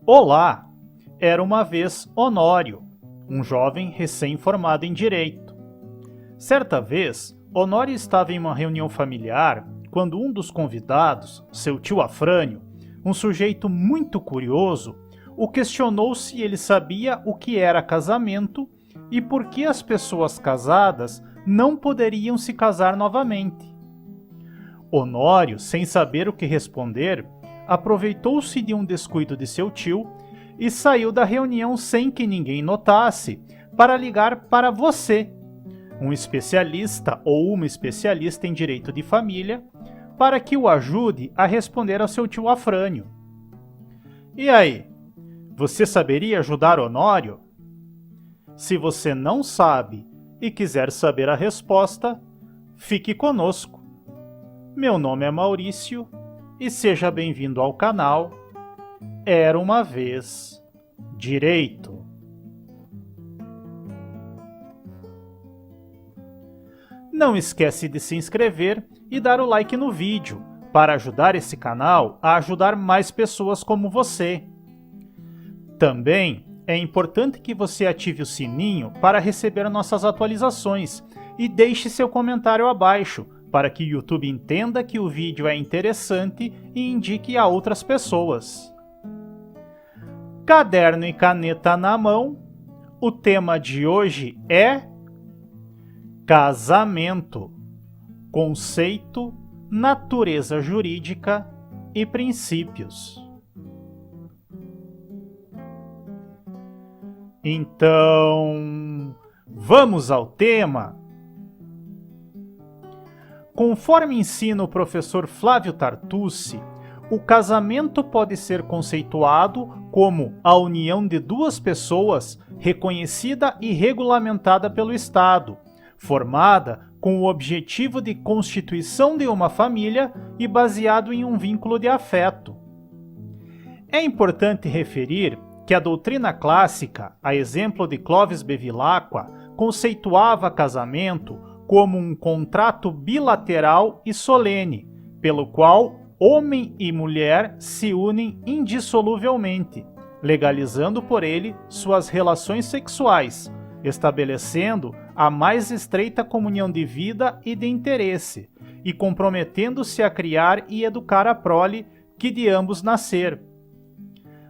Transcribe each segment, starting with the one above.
Olá! Era uma vez Honório, um jovem recém-formado em Direito. Certa vez, Honório estava em uma reunião familiar quando um dos convidados, seu tio Afrânio, um sujeito muito curioso, o questionou se ele sabia o que era casamento e por que as pessoas casadas não poderiam se casar novamente. Honório, sem saber o que responder, aproveitou-se de um descuido de seu tio e saiu da reunião sem que ninguém notasse para ligar para você, um especialista ou uma especialista em direito de família, para que o ajude a responder ao seu tio Afrânio. E aí, você saberia ajudar Honório? Se você não sabe e quiser saber a resposta, fique conosco. Meu nome é Maurício e seja bem-vindo ao canal Era uma Vez Direito. Não esquece de se inscrever e dar o like no vídeo para ajudar esse canal a ajudar mais pessoas como você. Também é importante que você ative o sininho para receber nossas atualizações e deixe seu comentário abaixo para que o YouTube entenda que o vídeo é interessante e indique a outras pessoas. Caderno e caneta na mão, o tema de hoje é casamento, conceito, natureza jurídica e princípios. Então, vamos ao tema? Conforme ensina o professor Flávio Tartucci, o casamento pode ser conceituado como a união de duas pessoas reconhecida e regulamentada pelo Estado, formada com o objetivo de constituição de uma família e baseado em um vínculo de afeto. É importante referir que a doutrina clássica, a exemplo de Clovis Bevilacqua, conceituava casamento como um contrato bilateral e solene, pelo qual homem e mulher se unem indissoluvelmente, legalizando por ele suas relações sexuais, estabelecendo a mais estreita comunhão de vida e de interesse, e comprometendo-se a criar e educar a prole que de ambos nascer.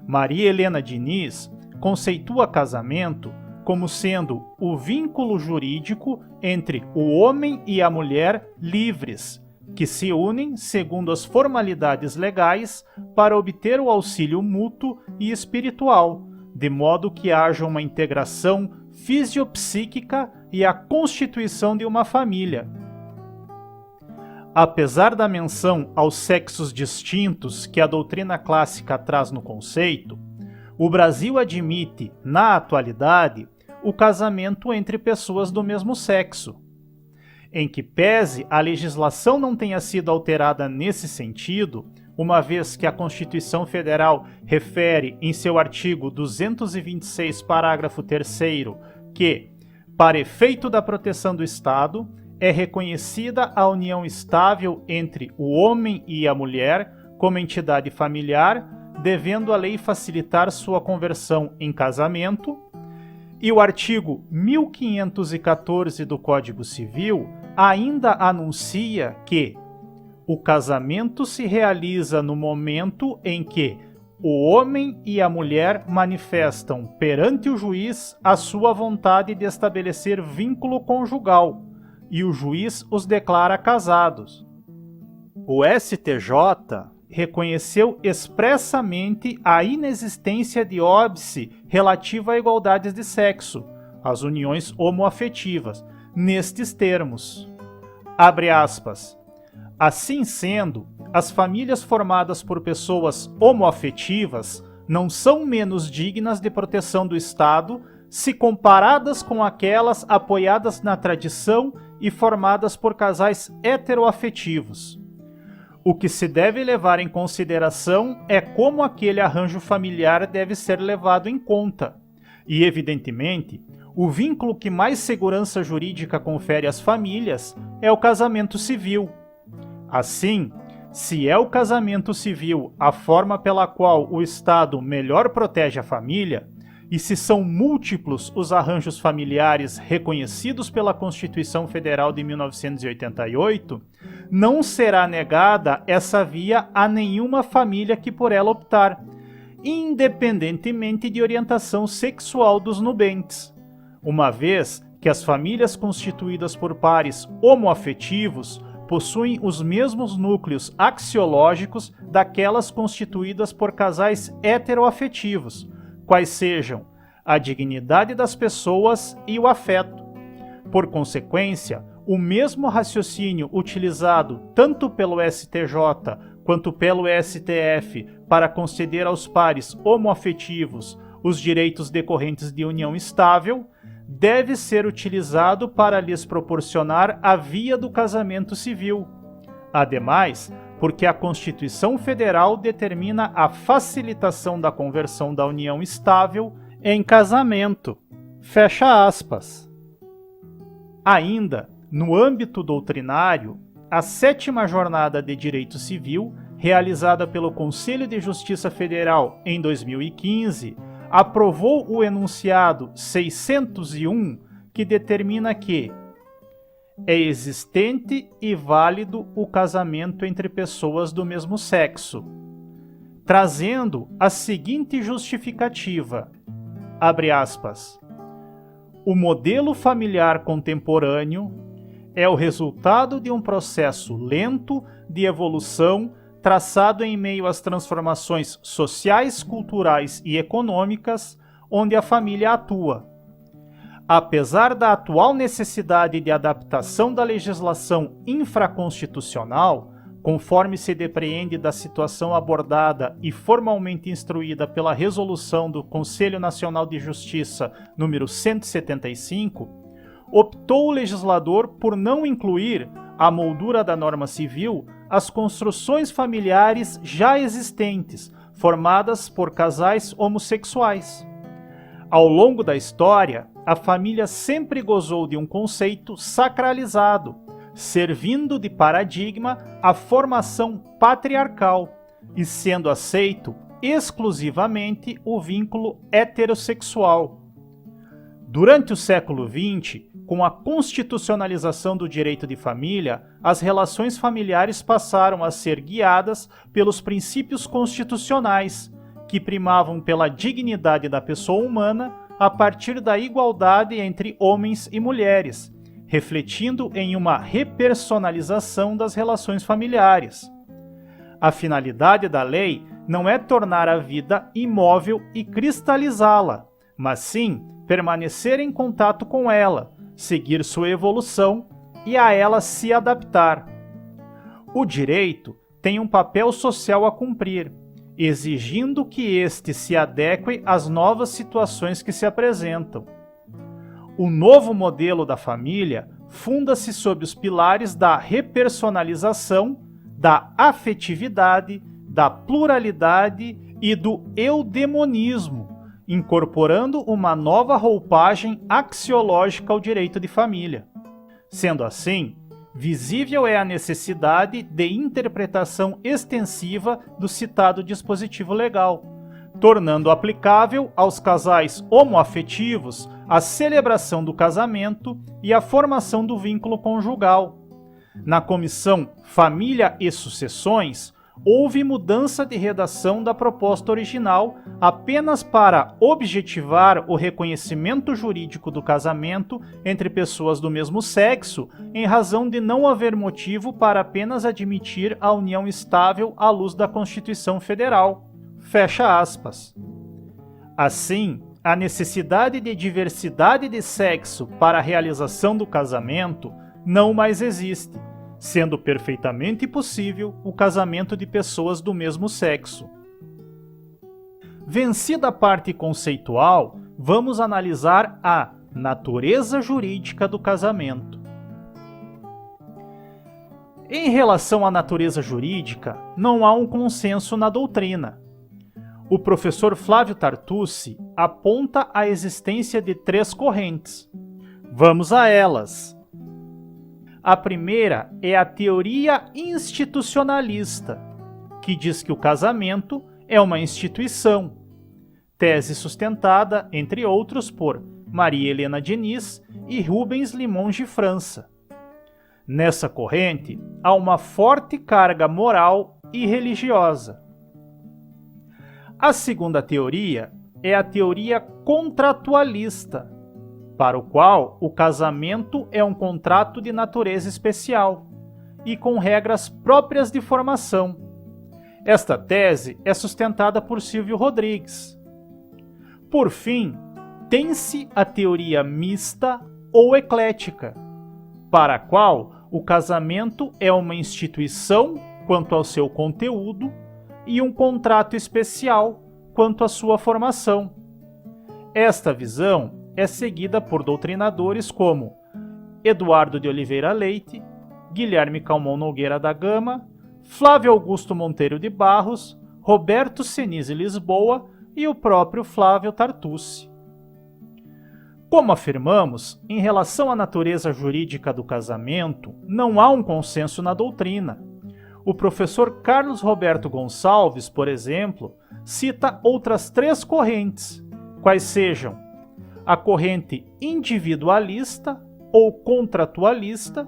Maria Helena Diniz conceitua casamento como sendo o vínculo jurídico entre o homem e a mulher livres, que se unem segundo as formalidades legais para obter o auxílio mútuo e espiritual, de modo que haja uma integração fisiopsíquica e a constituição de uma família. Apesar da menção aos sexos distintos que a doutrina clássica traz no conceito, o Brasil admite, na atualidade, o casamento entre pessoas do mesmo sexo. Em que pese a legislação não tenha sido alterada nesse sentido, uma vez que a Constituição Federal refere em seu artigo 226, parágrafo 3º, que, para efeito da proteção do Estado, é reconhecida a união estável entre o homem e a mulher como entidade familiar, devendo a lei facilitar sua conversão em casamento, e o artigo 1514 do Código Civil ainda anuncia que o casamento se realiza no momento em que o homem e a mulher manifestam perante o juiz a sua vontade de estabelecer vínculo conjugal e o juiz os declara casados. O STJ reconheceu expressamente a inexistência de óbice relativa à igualdade de sexo, as uniões homoafetivas, nestes termos. Abre aspas. Assim sendo, as famílias formadas por pessoas homoafetivas não são menos dignas de proteção do Estado se comparadas com aquelas apoiadas na tradição e formadas por casais heteroafetivos. O que se deve levar em consideração é como aquele arranjo familiar deve ser levado em conta. E, evidentemente, o vínculo que mais segurança jurídica confere às famílias é o casamento civil. Assim, Se é o casamento civil a forma pela qual o Estado melhor protege a família, e se são múltiplos os arranjos familiares reconhecidos pela Constituição Federal de 1988, não será negada essa via a nenhuma família que por ela optar, independentemente de orientação sexual dos nubentes, uma vez que as famílias constituídas por pares homoafetivos possuem os mesmos núcleos axiológicos daquelas constituídas por casais heteroafetivos, quais sejam a dignidade das pessoas e o afeto. Por consequência, o mesmo raciocínio utilizado tanto pelo STJ quanto pelo STF para conceder aos pares homoafetivos os direitos decorrentes de união estável, deve ser utilizado para lhes proporcionar a via do casamento civil. Ademais, porque a Constituição Federal determina a facilitação da conversão da união estável em casamento. Fecha aspas. Ainda, no âmbito doutrinário, a 7ª Jornada de Direito Civil, realizada pelo Conselho de Justiça Federal em 2015, aprovou o enunciado 601, que determina que é existente e válido o casamento entre pessoas do mesmo sexo, trazendo a seguinte justificativa, abre aspas, o modelo familiar contemporâneo é o resultado de um processo lento de evolução traçado em meio às transformações sociais, culturais e econômicas onde a família atua. Apesar da atual necessidade de adaptação da legislação infraconstitucional, conforme se depreende da situação abordada e formalmente instruída pela resolução do Conselho Nacional de Justiça número 175, optou o legislador por não incluir à moldura da norma civil as construções familiares já existentes, formadas por casais homossexuais. Ao longo da história, a família sempre gozou de um conceito sacralizado, servindo de paradigma à formação patriarcal e sendo aceito exclusivamente o vínculo heterossexual. Durante o século XX, com a constitucionalização do direito de família, as relações familiares passaram a ser guiadas pelos princípios constitucionais, que primavam pela dignidade da pessoa humana a partir da igualdade entre homens e mulheres, refletindo em uma repersonalização das relações familiares. A finalidade da lei não é tornar a vida imóvel e cristalizá-la, mas sim permanecer em contato com ela, seguir sua evolução e a ela se adaptar. O direito tem um papel social a cumprir, exigindo que este se adeque às novas situações que se apresentam. O novo modelo da família funda-se sob os pilares da repersonalização, da afetividade, da pluralidade e do eudemonismo, incorporando uma nova roupagem axiológica ao direito de família. Sendo assim, visível é a necessidade de interpretação extensiva do citado dispositivo legal, tornando aplicável aos casais homoafetivos a celebração do casamento e a formação do vínculo conjugal. Na Comissão Família e Sucessões, houve mudança de redação da proposta original apenas para objetivar o reconhecimento jurídico do casamento entre pessoas do mesmo sexo, em razão de não haver motivo para apenas admitir a união estável à luz da Constituição Federal. Fecha aspas. Assim, a necessidade de diversidade de sexo para a realização do casamento não mais existe, sendo perfeitamente possível o casamento de pessoas do mesmo sexo. Vencida a parte conceitual, vamos analisar a natureza jurídica do casamento. Em relação à natureza jurídica, não há um consenso na doutrina. O professor Flávio Tartucci aponta a existência de 3 correntes. Vamos a elas. A primeira é a teoria institucionalista, que diz que o casamento é uma instituição, tese sustentada, entre outros, por Maria Helena Diniz e Rubens Limon de França. Nessa corrente, há uma forte carga moral e religiosa. A segunda teoria é a teoria contratualista, para o qual o casamento é um contrato de natureza especial e com regras próprias de formação. Esta tese é sustentada por Silvio Rodrigues. Por fim, tem-se a teoria mista ou eclética, para a qual o casamento é uma instituição quanto ao seu conteúdo e um contrato especial quanto à sua formação. Esta visão é seguida por doutrinadores como Eduardo de Oliveira Leite, Guilherme Calmon Nogueira da Gama, Flávio Augusto Monteiro de Barros, Roberto Senise Lisboa e o próprio Flávio Tartucci. Como afirmamos, em relação à natureza jurídica do casamento, não há um consenso na doutrina. O professor Carlos Roberto Gonçalves, por exemplo, cita outras 3 correntes, quais sejam a corrente individualista ou contratualista,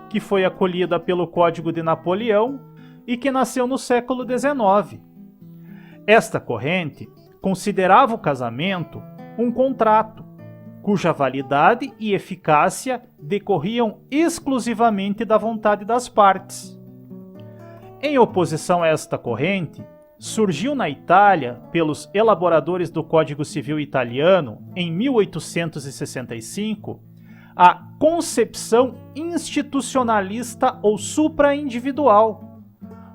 que foi acolhida pelo Código de Napoleão e que nasceu no século XIX. Esta corrente considerava o casamento um contrato, cuja validade e eficácia decorriam exclusivamente da vontade das partes. Em oposição a esta corrente, surgiu na Itália, pelos elaboradores do Código Civil italiano, em 1865, a concepção institucionalista ou supraindividual,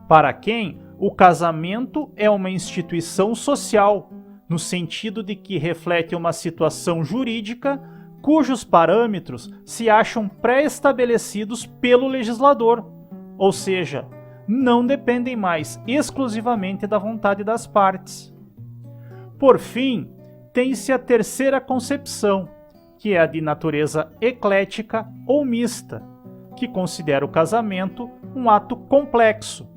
para quem o casamento é uma instituição social, no sentido de que reflete uma situação jurídica cujos parâmetros se acham pré-estabelecidos pelo legislador, ou seja, não dependem mais exclusivamente da vontade das partes. Por fim, tem-se a terceira concepção, que é a de natureza eclética ou mista, que considera o casamento um ato complexo,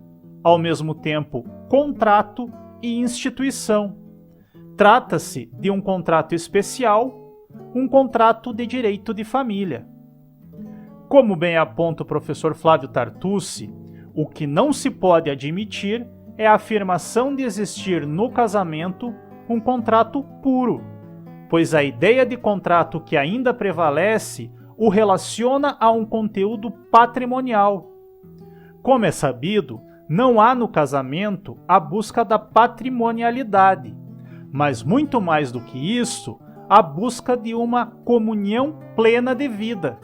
ao mesmo tempo contrato e instituição. Trata-se de um contrato especial, um contrato de direito de família. Como bem aponta o professor Flávio Tartucci, o que não se pode admitir é a afirmação de existir no casamento um contrato puro, pois a ideia de contrato que ainda prevalece o relaciona a um conteúdo patrimonial. Como é sabido, não há no casamento a busca da patrimonialidade, mas muito mais do que isso, a busca de uma comunhão plena de vida.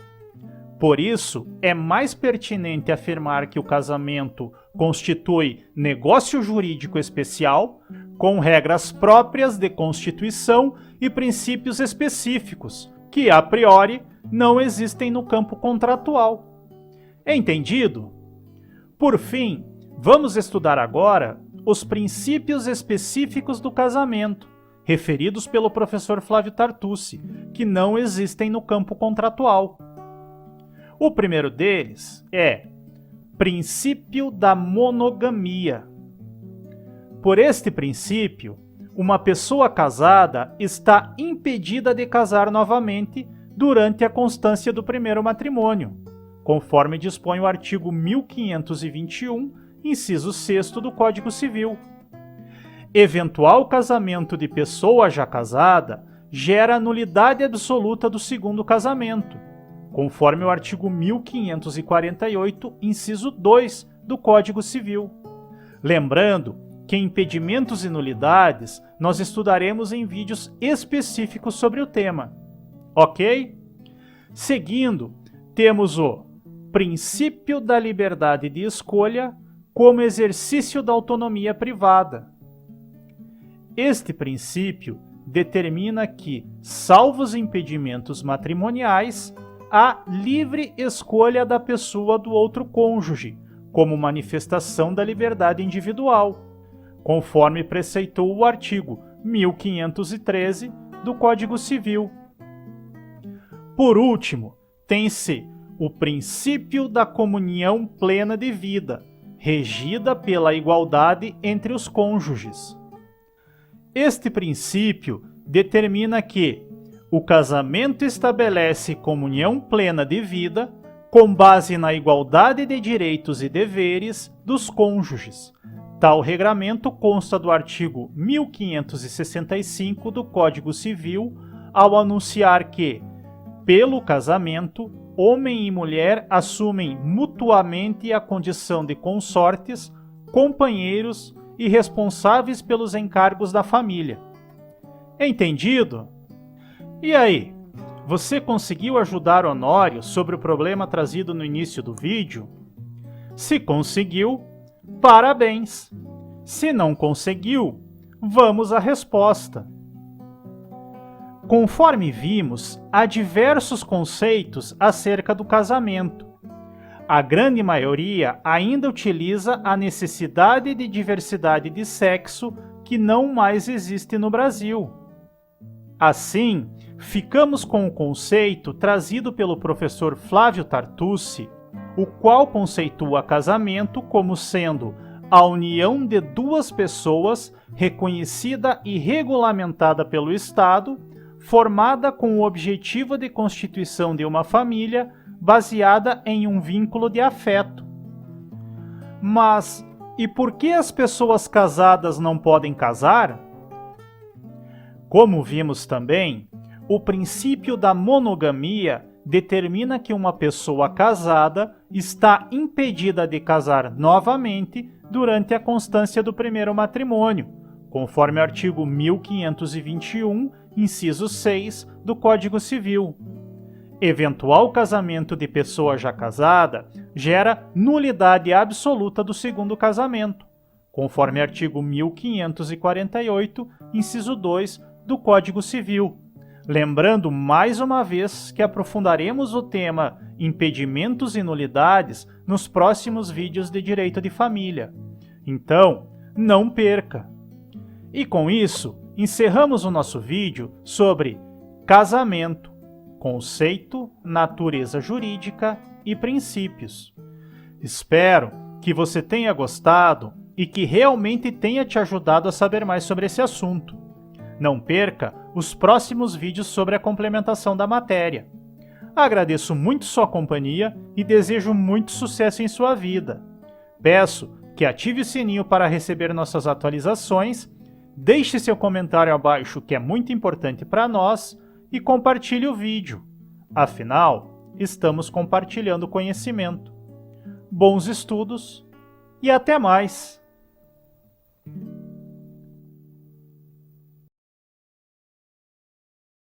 Por isso, é mais pertinente afirmar que o casamento constitui negócio jurídico especial, com regras próprias de constituição e princípios específicos, que, a priori, não existem no campo contratual. Entendido? Por fim, vamos estudar agora os princípios específicos do casamento, referidos pelo professor Flávio Tartucci, que não existem no campo contratual. O primeiro deles é princípio da monogamia. Por este princípio, uma pessoa casada está impedida de casar novamente durante a constância do primeiro matrimônio, conforme dispõe o artigo 1521, inciso 6º do Código Civil. Eventual casamento de pessoa já casada gera nulidade absoluta do segundo casamento, conforme o artigo 1548, inciso 2 do Código Civil. Lembrando que impedimentos e nulidades nós estudaremos em vídeos específicos sobre o tema. Ok? Seguindo, temos o princípio da liberdade de escolha como exercício da autonomia privada. Este princípio determina que, salvo os impedimentos matrimoniais, há livre escolha da pessoa do outro cônjuge, como manifestação da liberdade individual, conforme preceitou o artigo 1513 do Código Civil. Por último, tem-se o princípio da comunhão plena de vida, regida pela igualdade entre os cônjuges. Este princípio determina que o casamento estabelece comunhão plena de vida com base na igualdade de direitos e deveres dos cônjuges. Tal regramento consta do artigo 1565 do Código Civil, ao anunciar que, pelo casamento, homem e mulher assumem mutuamente a condição de consortes, companheiros e responsáveis pelos encargos da família. Entendido? E aí, você conseguiu ajudar Honório sobre o problema trazido no início do vídeo? Se conseguiu, parabéns! Se não conseguiu, vamos à resposta. Conforme vimos, há diversos conceitos acerca do casamento. A grande maioria ainda utiliza a necessidade de diversidade de sexo que não mais existe no Brasil. Assim, ficamos com o conceito trazido pelo professor Flávio Tartucci, o qual conceitua casamento como sendo a união de duas pessoas reconhecida e regulamentada pelo Estado, formada com o objetivo de constituição de uma família baseada em um vínculo de afeto. Mas, e por que as pessoas casadas não podem casar? Como vimos também, o princípio da monogamia determina que uma pessoa casada está impedida de casar novamente durante a constância do primeiro matrimônio, conforme o artigo 1521, inciso 6 do Código Civil. Eventual casamento de pessoa já casada gera nulidade absoluta do segundo casamento, conforme artigo 1548, inciso 2 do Código Civil. Lembrando mais uma vez que aprofundaremos o tema impedimentos e nulidades nos próximos vídeos de direito de família. Então, não perca! E com isso, encerramos o nosso vídeo sobre casamento, conceito, natureza jurídica e princípios. Espero que você tenha gostado e que realmente tenha te ajudado a saber mais sobre esse assunto. Não perca os próximos vídeos sobre a complementação da matéria. Agradeço muito sua companhia e desejo muito sucesso em sua vida. Peço que ative o sininho para receber nossas atualizações, deixe seu comentário abaixo que é muito importante para nós e compartilhe o vídeo. Afinal, estamos compartilhando conhecimento. Bons estudos e até mais!